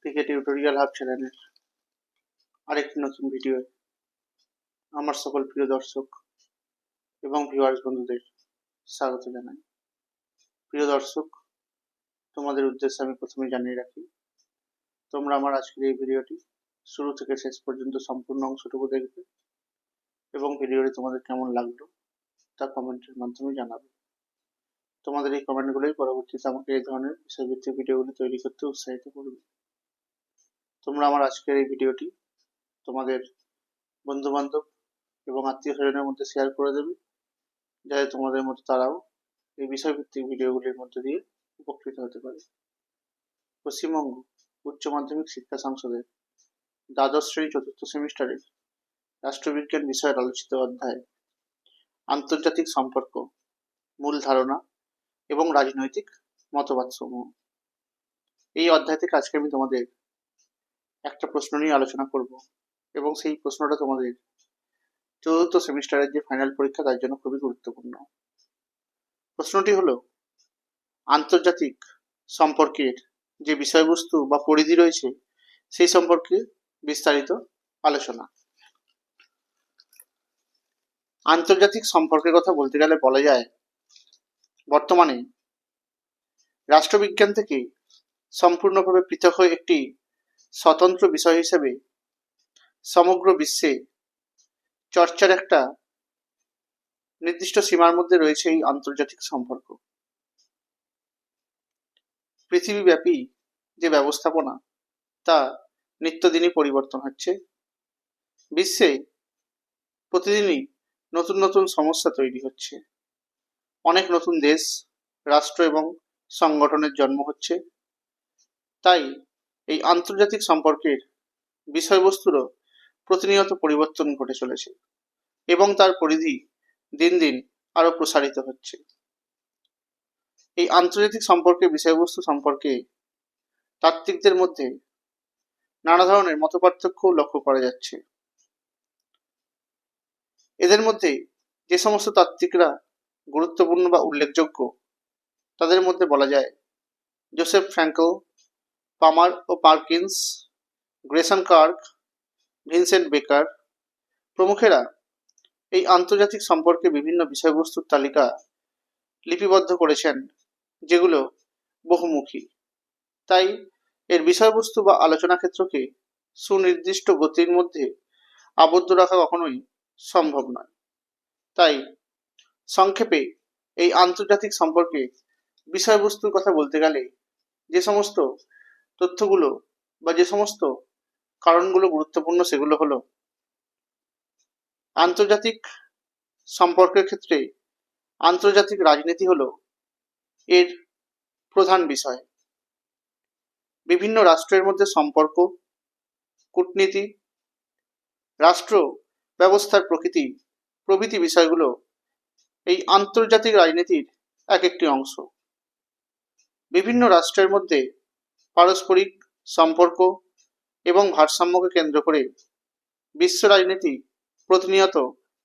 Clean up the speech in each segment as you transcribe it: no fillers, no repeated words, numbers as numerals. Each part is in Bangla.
ক্রিকেট টিউটোরিয়াল হাব চ্যানেলের আরেকটি নতুন ভিডিও আমার সকল প্রিয় দর্শক এবং ভিউয়ার্স বন্ধুদের স্বাগত জানাই। প্রিয় দর্শক, তোমাদের উদ্দেশ্যে আমি প্রথমে জানিয়ে রাখি, তোমরা আমার আজকের এই ভিডিওটি শুরু থেকে শেষ পর্যন্ত সম্পূর্ণ অংশটুকু দেখবে এবং ভিডিওটি তোমাদের কেমন লাগলো তা কমেন্টের মাধ্যমে জানাবে। তোমাদের এই কমেন্টগুলোই পরবর্তীতে আমাকে এই ধরনের বিষয়ভিত্তিক ভিডিওগুলি তৈরি করতে উৎসাহিত করবে। তোমরা আমার আজকের এই ভিডিওটি তোমাদের বন্ধু বান্ধব এবং আত্মীয় স্বজনের মধ্যে শেয়ার করে দেবে, যাতে তোমাদের মতো তারাও এই বিষয়ভিত্তিক ভিডিওগুলির মধ্যে দিয়ে উপকৃত হতে পারে। পশ্চিমবঙ্গ উচ্চ মাধ্যমিক শিক্ষা সংসদের দ্বাদশ শ্রেণী চতুর্থ সেমিস্টারের রাষ্ট্রবিজ্ঞান বিষয়ের আলোচিত অধ্যায় আন্তর্জাতিক সম্পর্ক, মূল ধারণা এবং রাজনৈতিক মতবাদ সমূহ। এই অধ্যায় থেকে আজকে আমি তোমাদের একটা প্রশ্ন নিয়ে আলোচনা করব এবং সেই প্রশ্নটা তোমাদের চতুর্থ সেমিস্টারের যে ফাইনাল পরীক্ষা তার জন্য খুবই গুরুত্বপূর্ণ। প্রশ্নটি হলো, আন্তর্জাতিক সম্পর্কের যে বিষয়বস্তু বা পরিধি রয়েছে সেই সম্পর্কে বিস্তারিত আলোচনা। আন্তর্জাতিক সম্পর্কের কথা বলতে গেলে বলা যায়, বর্তমানে রাষ্ট্রবিজ্ঞান থেকে সম্পূর্ণভাবে পৃথক হয়ে একটি স্বতন্ত্র বিষয় হিসেবে সমগ্র বিশ্বে চর্চার একটা নির্দিষ্ট সীমার মধ্যে রয়েছে এই আন্তর্জাতিক সম্পর্ক। পৃথিবীব্যাপী যে ব্যবস্থাপনা তা নিত্যদিনই পরিবর্তন হচ্ছে। বিশ্বে প্রতিদিনই নতুন নতুন সমস্যা তৈরি হচ্ছে। অনেক নতুন দেশ, রাষ্ট্র এবং সংগঠনের জন্ম হচ্ছে। তাই এই আন্তর্জাতিক সম্পর্কের বিষয়বস্তুরও প্রতিনিয়ত পরিবর্তন ঘটে চলেছে এবং তার পরিধি দিন দিন আরো প্রসারিত হচ্ছে। এই আন্তর্জাতিক সম্পর্কের বিষয়বস্তু সম্পর্কে তাত্ত্বিকদের মধ্যে নানা ধরনের মতপার্থক্য লক্ষ্য করা যাচ্ছে। এদের মধ্যে যে সমস্ত তাত্ত্বিকরা গুরুত্বপূর্ণ বা উল্লেখযোগ্য তাদের মধ্যে বলা যায় জোসেফ ফ্র্যাঙ্কল, পামার ও পার্কিন্স, গ্রেসন কার্ক, ভিনসেন্ট বেকার প্রমুখেরা এই আন্তর্জাতিক সম্পর্কে বিভিন্ন বিষয়বস্তুর তালিকা লিপিবদ্ধ করেছেন, যেগুলো বহুমুখী। তাই এর বিষয়বস্তু বা আলোচনা ক্ষেত্রকে সুনির্দিষ্ট গতির মধ্যে আবদ্ধ রাখা কখনোই সম্ভব নয়। তাই সংক্ষেপে এই আন্তর্জাতিক সম্পর্কে বিষয়বস্তুর কথা বলতে গেলে যে সমস্ত তথ্যগুলো বা যে সমস্ত কারণগুলো গুরুত্বপূর্ণ সেগুলো হলো, আন্তর্জাতিক সম্পর্কের ক্ষেত্রে আন্তর্জাতিক রাজনীতি হলো এর প্রধান বিষয়। বিভিন্ন রাষ্ট্রের মধ্যে সম্পর্ক, কূটনীতি, রাষ্ট্র ব্যবস্থার প্রকৃতি প্রভৃতি বিষয়গুলো এই আন্তর্জাতিক রাজনীতির এক একটি অংশ। বিভিন্ন রাষ্ট্রের মধ্যে পারস্পরিক সম্পর্ক এবং ভারসাম্যকে কেন্দ্র করে বিশ্ব রাজনীতি প্রতিনিয়ত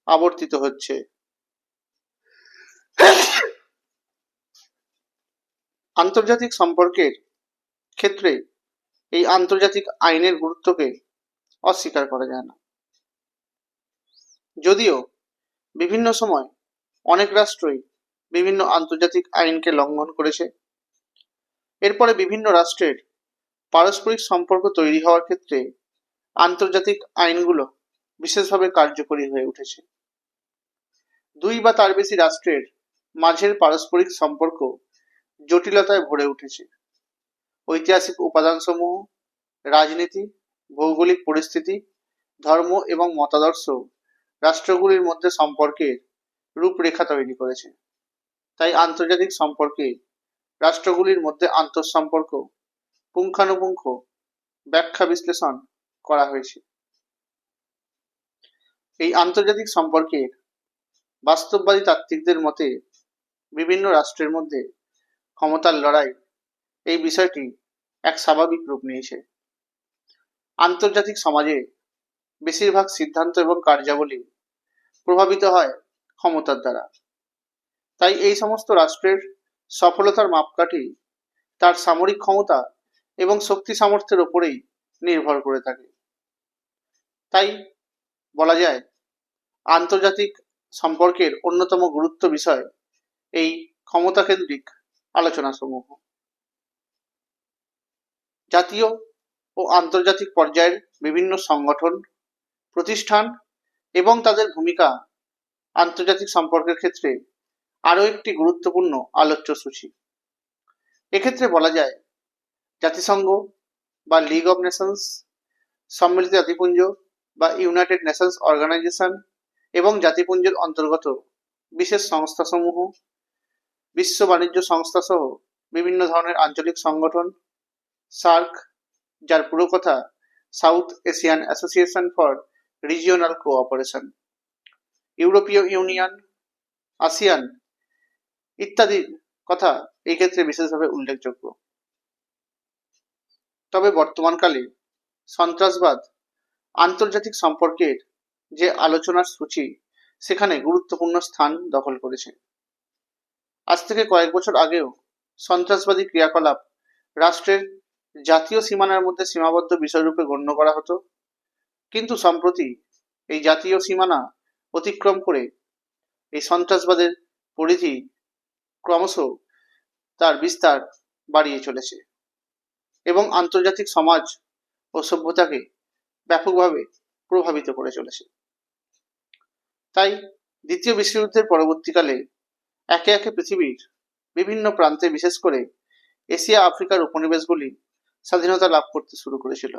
আবর্তিত হচ্ছে। আন্তর্জাতিক সম্পর্কের ক্ষেত্রে এই আন্তর্জাতিক আইনের গুরুত্বকে অস্বীকার করা যায় না। যদিও বিভিন্ন সময় অনেক রাষ্ট্রই বিভিন্ন আন্তর্জাতিক আইনকে লঙ্ঘন করেছে, এরপরে বিভিন্ন রাষ্ট্রের পারস্পরিক সম্পর্ক তৈরি হওয়ার ক্ষেত্রে আন্তর্জাতিক আইনগুলো বিশেষভাবে কার্যকরী হয়ে উঠেছে। দুই বা তার বেশি রাষ্ট্রের মাঝের পারস্পরিক সম্পর্ক জটিলতায় ভরে উঠেছে। ঐতিহাসিক উপাদানসমূহ, রাজনীতি, ভৌগোলিক পরিস্থিতি, ধর্ম এবং মতাদর্শ রাষ্ট্রগুলির মধ্যে সম্পর্কের রূপরেখা তৈরি করেছে। তাই আন্তর্জাতিক সম্পর্কে রাষ্ট্রগুলির মধ্যে আন্তঃসম্পর্ক পুঙ্খানুপুঙ্খ ব্যাখ্যা বিশ্লেষণ করা হয়েছে। এই আন্তর্জাতিক সম্পর্কের বাস্তববাদী তাত্ত্বিকদের মতে বিভিন্ন রাষ্ট্রের মধ্যে ক্ষমতার লড়াই এই বিষয়টি এক স্বাভাবিক রূপ নিয়েছে। আন্তর্জাতিক সমাজে বেশিরভাগ সিদ্ধান্ত এবং কার্যাবলী প্রভাবিত হয় ক্ষমতার দ্বারা। তাই এই সমস্ত রাষ্ট্রের সফলতার মাপকাঠি তার সামরিক ক্ষমতা এবং শক্তি সামর্থ্যের ওপরেই নির্ভর করে থাকে। তাই বলা যায় আন্তর্জাতিক সম্পর্কের অন্যতম গুরুত্ব বিষয় এই ক্ষমতাকেন্দ্রিক আলোচনাসমূহ। জাতীয় ও আন্তর্জাতিক পর্যায়ের বিভিন্ন সংগঠন, প্রতিষ্ঠান এবং তাদের ভূমিকা আন্তর্জাতিক সম্পর্কের ক্ষেত্রে আরও একটি গুরুত্বপূর্ণ আলোচ্য সূচি। এক্ষেত্রে বলা যায় জাতিসংঘ বা লিগ অব নেশনস, সম্মিলিত জাতিপুঞ্জ বা ইউনাইটেড নেশনস অর্গানাইজেশন এবং জাতিপুঞ্জের অন্তর্গত বিশেষ সংস্থাসমূহ, বিশ্ব বাণিজ্য সংস্থা সহ বিভিন্ন ধরনের আঞ্চলিক সংগঠন, সার্ক, যার পুরো কথা south Asian association for regional cooperation, ইউরোপীয় ইউনিয়ন, আসিয়ান ইত্যাদির কথা এই ক্ষেত্রে বিশেষভাবে উল্লেখযোগ্য। তবে বর্তমানকালে সন্ত্রাসবাদ আন্তর্জাতিক সম্পর্কের যে আলোচনার সূচি সেখানে গুরুত্বপূর্ণ স্থান দখল করেছে। আজ থেকে কয়েক বছর আগেও সন্ত্রাসবাদী ক্রিয়াকলাপ রাষ্ট্রের জাতীয় সীমানার মধ্যে সীমাবদ্ধ বিষয়রূপে গণ্য করা হতো, কিন্তু সম্প্রতি এই জাতীয় সীমানা অতিক্রম করে এই সন্ত্রাসবাদের পরিধি ক্রমশ তার বিস্তার বাড়িয়ে চলেছে এবং আন্তর্জাতিক সমাজ ও সভ্যতাকে ব্যাপকভাবে প্রভাবিত করে চলেছে। তাই দ্বিতীয় বিশ্বযুদ্ধের পরবর্তীকালে একে একে পৃথিবীর বিভিন্ন প্রান্তে, বিশেষ করে এশিয়া আফ্রিকার উপনিবেশগুলি স্বাধীনতা লাভ করতে শুরু করেছিল।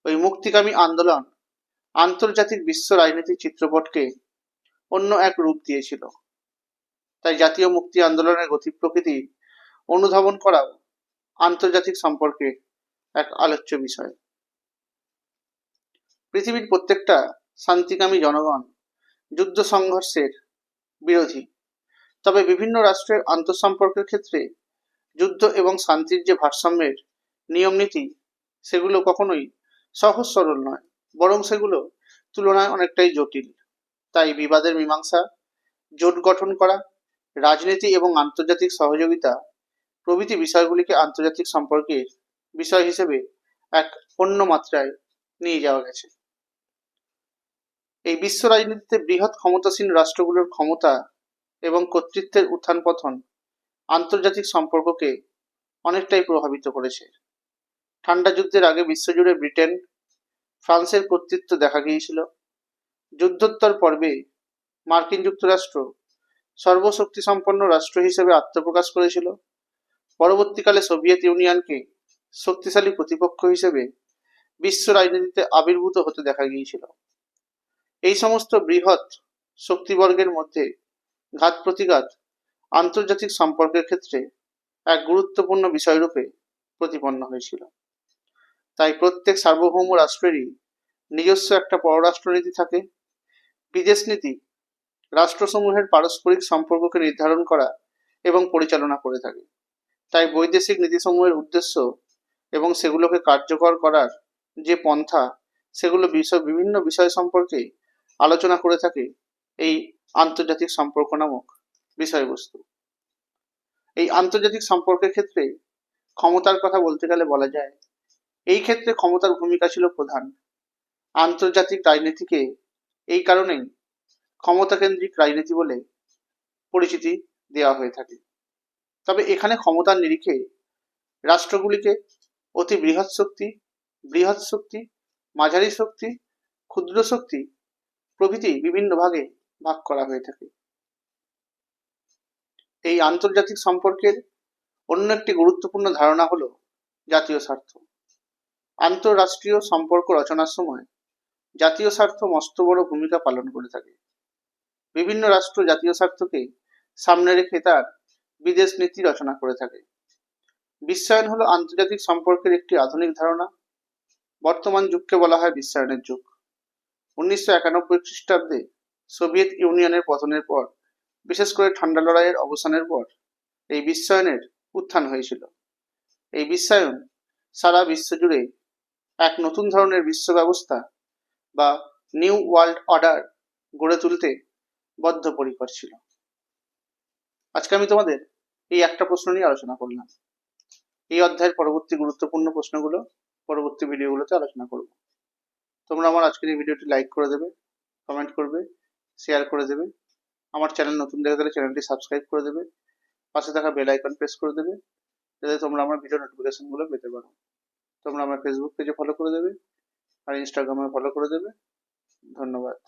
ওই মুক্তিকামী আন্দোলন আন্তর্জাতিক বিশ্ব রাজনীতির চিত্রপটকে অন্য এক রূপ দিয়েছিল। তাই জাতীয় মুক্তি আন্দোলনের গতি প্রকৃতি অনুধাবন করাও আন্তর্জাতিক সম্পর্কের এক আলোচ্য বিষয়। পৃথিবীর প্রত্যেকটা শান্তিকামী জনগণ যুদ্ধ সংঘর্ষের বিরোধী, তবে বিভিন্ন রাষ্ট্রের আন্তঃসম্পর্কের ক্ষেত্রে যুদ্ধ এবং শান্তির যে ভারসাম্যের নিয়ম নীতি সেগুলো কখনোই সহজ সরল নয়, বরং সেগুলো তুলনায় অনেকটাই জটিল। তাই বিবাদের মীমাংসা, জোট গঠন করা, রাজনীতি এবং আন্তর্জাতিক সহযোগিতা প্রভৃতি বিষয়গুলিকে আন্তর্জাতিক সম্পর্কের বিষয় হিসেবে এক অন্য মাত্রায় নিয়ে যাওয়া গেছে। এই বিশ্ব রাজনীতিতে বৃহৎ ক্ষমতাসীন রাষ্ট্রগুলোর ক্ষমতা এবং কর্তৃত্বের উত্থান পতন আন্তর্জাতিক সম্পর্ককে অনেকটাই প্রভাবিত করেছে। ঠান্ডা যুদ্ধের আগে বিশ্বজুড়ে ব্রিটেন, ফ্রান্সের কর্তৃত্ব দেখা গিয়েছিল। যুদ্ধোত্তর পর্বে মার্কিন যুক্তরাষ্ট্র সর্বশক্তিসম্পন্ন রাষ্ট্র হিসেবে আত্মপ্রকাশ করেছিল। পরবর্তীকালে সোভিয়েত ইউনিয়নকে শক্তিশালী প্রতিপক্ষ হিসেবে বিশ্ব রাজনীতিতে আবির্ভূত হতে দেখা গিয়েছিল। এই সমস্ত বৃহৎ শক্তিবর্গের মধ্যে ঘাত প্রতিঘাত আন্তর্জাতিক সম্পর্কের ক্ষেত্রে এক গুরুত্বপূর্ণ বিষয়রূপে প্রতিপন্ন হয়েছিল। তাই প্রত্যেক সার্বভৌম রাষ্ট্রেরই নিজস্ব একটা পররাষ্ট্রনীতি থাকে। বিদেশ নীতি রাষ্ট্রসমূহের পারস্পরিক সম্পর্ককে নির্ধারণ করা এবং পরিচালনা করে থাকে। তাই বৈদেশিক নীতিসমূহের উদ্দেশ্য এবং সেগুলোকে কার্যকর করার যে পন্থা, সেগুলো বিভিন্ন বিষয় সম্পর্কে আলোচনা করে থাকে এই আন্তর্জাতিক সম্পর্ক নামক বিষয়বস্তু। এই আন্তর্জাতিক সম্পর্কের ক্ষেত্রে ক্ষমতার কথা বলতে গেলে বলা যায় এই ক্ষেত্রে ক্ষমতার ভূমিকা ছিল প্রধান। আন্তর্জাতিক রাজনীতিকে এই কারণেই ক্ষমতাকেন্দ্রিক রাজনীতি বলে পরিচিতি দেওয়া হয়ে থাকে। তবে এখানে ক্ষমতার নিরিখে রাষ্ট্রগুলিকে অতি বৃহৎ শক্তি, মাঝারি শক্তি, ক্ষুদ্র শক্তি প্রভৃতি বিভিন্ন ভাগে ভাগ করা হয়ে থাকে। এই আন্তর্জাতিক সম্পর্কের অন্য একটি গুরুত্বপূর্ণ ধারণা হলো জাতীয় স্বার্থ। আন্তঃরাষ্ট্রীয় সম্পর্ক রচনার সময় জাতীয় স্বার্থ মস্ত বড় ভূমিকা পালন করে থাকে। বিভিন্ন রাষ্ট্র জাতীয় স্বার্থকে সামনে রেখে তার বিদেশ নীতি রচনা করে থাকে। বিশ্বায়ন হলো আন্তর্জাতিক সম্পর্কের একটি আধুনিক ধারণা। বর্তমান যুগকে বলা হয় বিশ্বায়নের যুগ। 1991 খ্রিস্টাব্দে সোভিয়েত ইউনিয়নের পতনের পর, বিশেষ করে ঠান্ডা লড়াইয়ের অবসানের পর এই বিশ্বায়নের উত্থান হয়েছিল। এই বিশ্বায়ন সারা বিশ্ব জুড়ে এক নতুন ধরনের বিশ্ব ব্যবস্থা বা নিউ ওয়ার্ল্ড অর্ডার গড়ে তুলতে বদ্ধপরিকর ছিল। আজকে আমি তোমাদের এই একটা প্রশ্ন নিয়ে আলোচনা করলাম। এই অধ্যায়ের পরবর্তী গুরুত্বপূর্ণ প্রশ্নগুলো পরবর্তী ভিডিওগুলোতে আলোচনা করব। তোমরা আমার আজকের এই ভিডিওটি লাইক করে দেবে, কমেন্ট করবে, শেয়ার করে দেবে। আমার চ্যানেল নতুন দেখে থাকলে চ্যানেলটি সাবস্ক্রাইব করে দেবে, পাশে থাকা বেল আইকন প্রেস করে দেবে, যাতে তোমরা আমার ভিডিও নোটিফিকেশনগুলো পেতে পারো। তোমরা আমার ফেসবুক পেজে ফলো করে দেবে আর ইনস্টাগ্রামে ফলো করে দেবে। ধন্যবাদ।